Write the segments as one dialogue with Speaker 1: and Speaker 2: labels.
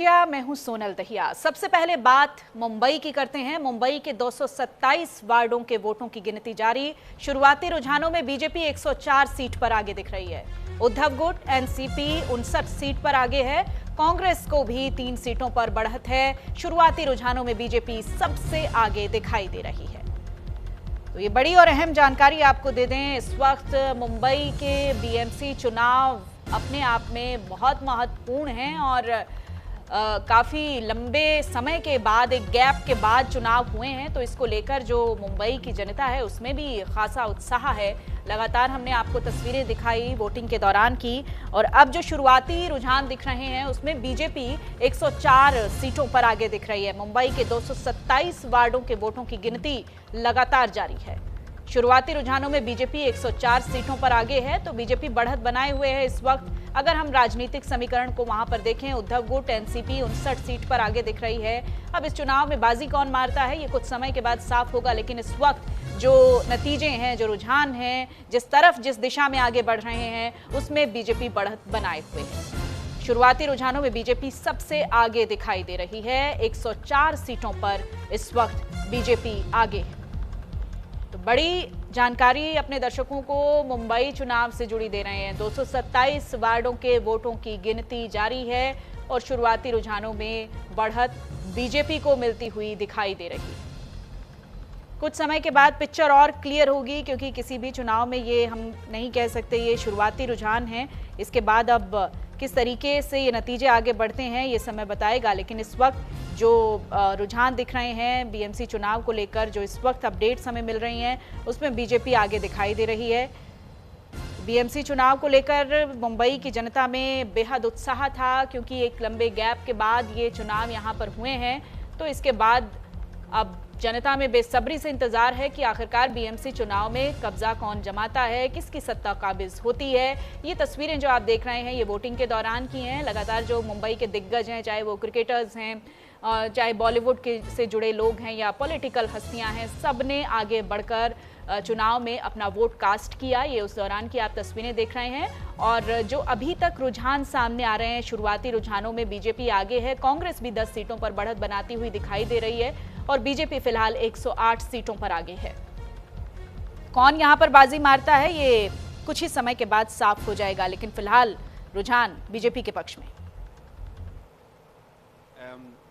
Speaker 1: मैं हूं सोनल दहिया। सबसे पहले बात मुंबई की करते हैं। मुंबई के 227 वार्डों के वोटों की गिनती जारी। शुरुआती रुझानों में बीजेपी 104 सीट पर आगे दिख रही है। उद्धव गुट एनसीपी 59 सीट पर आगे है। कांग्रेस को भी 3 सीटों पर बढ़त है। शुरुआती रुझानों में बीजेपी सबसे आगे दिखाई दे रही है। तो ये बड़ी और अहम जानकारी आपको दे दें। इस वक्त मुंबई के बीएमसी चुनाव अपने आप में बहुत महत्वपूर्ण हैं और काफ़ी लंबे समय के बाद, एक गैप के बाद चुनाव हुए हैं, तो इसको लेकर जो मुंबई की जनता है उसमें भी खासा उत्साह है। लगातार हमने आपको तस्वीरें दिखाई वोटिंग के दौरान की, और अब जो शुरुआती रुझान दिख रहे हैं उसमें बीजेपी 104 सीटों पर आगे दिख रही है। मुंबई के 227 वार्डों के वोटों की गिनती लगातार जारी है। शुरुआती रुझानों में बीजेपी 104 सीटों पर आगे है, तो बीजेपी बढ़त बनाए हुए है इस वक्त। अगर हम राजनीतिक समीकरण को वहां पर देखें, उद्धव गुट एनसीपी 59 सीट पर आगे दिख रही है। अब इस चुनाव में बाजी कौन मारता है ये कुछ समय के बाद साफ होगा, लेकिन इस वक्त जो नतीजे हैं, जो रुझान हैं, जिस दिशा में आगे बढ़ रहे हैं, उसमें बीजेपी बढ़त बनाए हुए है। शुरुआती रुझानों में बीजेपी सबसे आगे दिखाई दे रही है। 104 सीटों पर इस वक्त बीजेपी आगे है। तो बड़ी जानकारी अपने दर्शकों को मुंबई चुनाव से जुड़ी दे रहे हैं। 227 वार्डों के वोटों की गिनती जारी है और शुरुआती रुझानों में बढ़त बीजेपी को मिलती हुई दिखाई दे रही है। कुछ समय के बाद पिक्चर और क्लियर होगी, क्योंकि किसी भी चुनाव में ये हम नहीं कह सकते ये शुरुआती रुझान है। इसके बाद अब किस तरीके से ये नतीजे आगे बढ़ते हैं ये समय बताएगा, लेकिन इस वक्त जो रुझान दिख रहे हैं बीएमसी चुनाव को लेकर, जो इस वक्त अपडेट्स हमें मिल रही हैं, उसमें बीजेपी आगे दिखाई दे रही है। बीएमसी चुनाव को लेकर मुंबई की जनता में बेहद उत्साह था, क्योंकि एक लंबे गैप के बाद ये चुनाव यहाँ पर हुए हैं। तो इसके बाद अब जनता में बेसब्री से इंतजार है कि आखिरकार बीएमसी चुनाव में कब्जा कौन जमाता है, किसकी सत्ता काबिज होती है। ये तस्वीरें जो आप देख रहे हैं ये वोटिंग के दौरान की हैं। लगातार जो मुंबई के दिग्गज हैं, चाहे वो क्रिकेटर्स हैं, चाहे बॉलीवुड के से जुड़े लोग हैं या पॉलिटिकल हस्तियां हैं, सब ने आगे बढ़कर चुनाव में अपना वोट कास्ट किया। ये उस दौरान की आप तस्वीरें देख रहे हैं। और जो अभी तक रुझान सामने आ रहे हैं, शुरुआती रुझानों में बीजेपी आगे है। कांग्रेस भी 10 सीटों पर बढ़त बनाती हुई दिखाई दे रही है और बीजेपी फिलहाल 108 सीटों पर आगे है। कौन यहां पर बाजी मारता है ये कुछ ही समय के बाद साफ हो जाएगा, लेकिन फिलहाल रुझान बीजेपी के पक्ष में।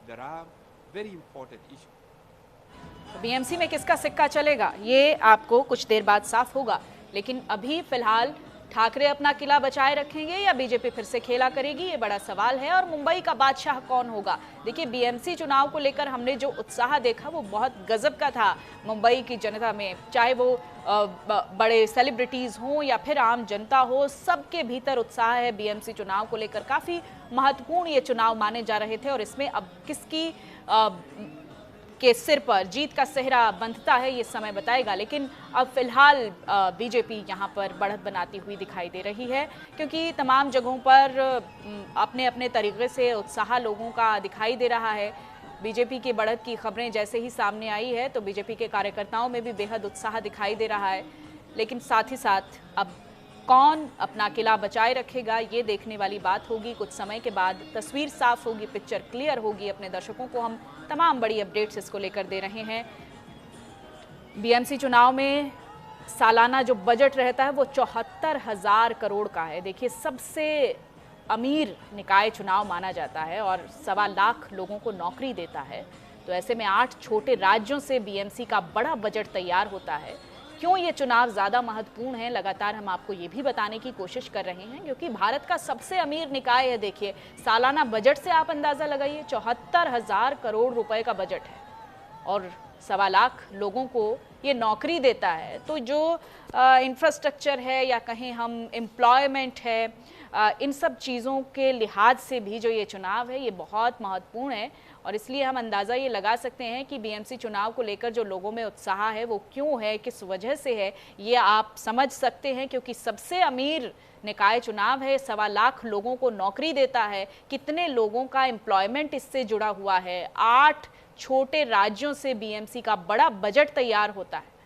Speaker 2: There are very important issues.
Speaker 1: BMC में किसका सिक्का चलेगा ये आपको कुछ देर बाद साफ होगा, लेकिन अभी फिलहाल ठाकरे अपना किला बचाए रखेंगे या बीजेपी फिर से खेला करेगी, ये बड़ा सवाल है। और मुंबई का बादशाह कौन होगा? देखिए, बीएमसी चुनाव को लेकर हमने जो उत्साह देखा वो बहुत गजब का था मुंबई की जनता में। चाहे वो बड़े सेलिब्रिटीज हों या फिर आम जनता हो, सबके भीतर उत्साह है बीएमसी चुनाव को लेकर। काफी महत्वपूर्ण ये चुनाव माने जा रहे थे और इसमें अब किसकी के सिर पर जीत का सेहरा बंधता है ये समय बताएगा, लेकिन अब फिलहाल बीजेपी यहां पर बढ़त बनाती हुई दिखाई दे रही है, क्योंकि तमाम जगहों पर अपने अपने तरीके से उत्साह लोगों का दिखाई दे रहा है। बीजेपी की बढ़त की खबरें जैसे ही सामने आई है तो बीजेपी के कार्यकर्ताओं में भी बेहद उत्साह दिखाई दे रहा है, लेकिन साथ ही साथ अब कौन अपना किला बचाए रखेगा ये देखने वाली बात होगी। कुछ समय के बाद तस्वीर साफ होगी, पिक्चर क्लियर होगी। अपने दर्शकों को हम तमाम बड़ी अपडेट्स इसको लेकर दे रहे हैं। बीएमसी चुनाव में सालाना जो बजट रहता है वो 74,000 करोड़ का है। देखिए, सबसे अमीर निकाय चुनाव माना जाता है और 1.25 लाख लोगों को नौकरी देता है। तो ऐसे में 8 छोटे राज्यों से बीएमसी का बड़ा बजट तैयार होता है। क्यों ये चुनाव ज़्यादा महत्वपूर्ण है, लगातार हम आपको ये भी बताने की कोशिश कर रहे हैं, क्योंकि भारत का सबसे अमीर निकाय है। देखिए, सालाना बजट से आप अंदाज़ा लगाइए, 74,000 करोड़ रुपए का बजट है और 1.25 लाख लोगों को ये नौकरी देता है। तो जो इंफ्रास्ट्रक्चर है या कहें हम एम्प्लॉयमेंट है, इन सब चीज़ों के लिहाज से भी जो ये चुनाव है ये बहुत महत्वपूर्ण है। और इसलिए हम अंदाज़ा ये लगा सकते हैं कि बीएमसी चुनाव को लेकर जो लोगों में उत्साह है वो क्यों है, किस वजह से है, ये आप समझ सकते हैं। क्योंकि सबसे अमीर निकाय चुनाव है, 1.25 लाख लोगों को नौकरी देता है। कितने लोगों का एम्प्लॉयमेंट इससे जुड़ा हुआ है। 8 छोटे राज्यों से बीएमसी का बड़ा बजट तैयार होता है।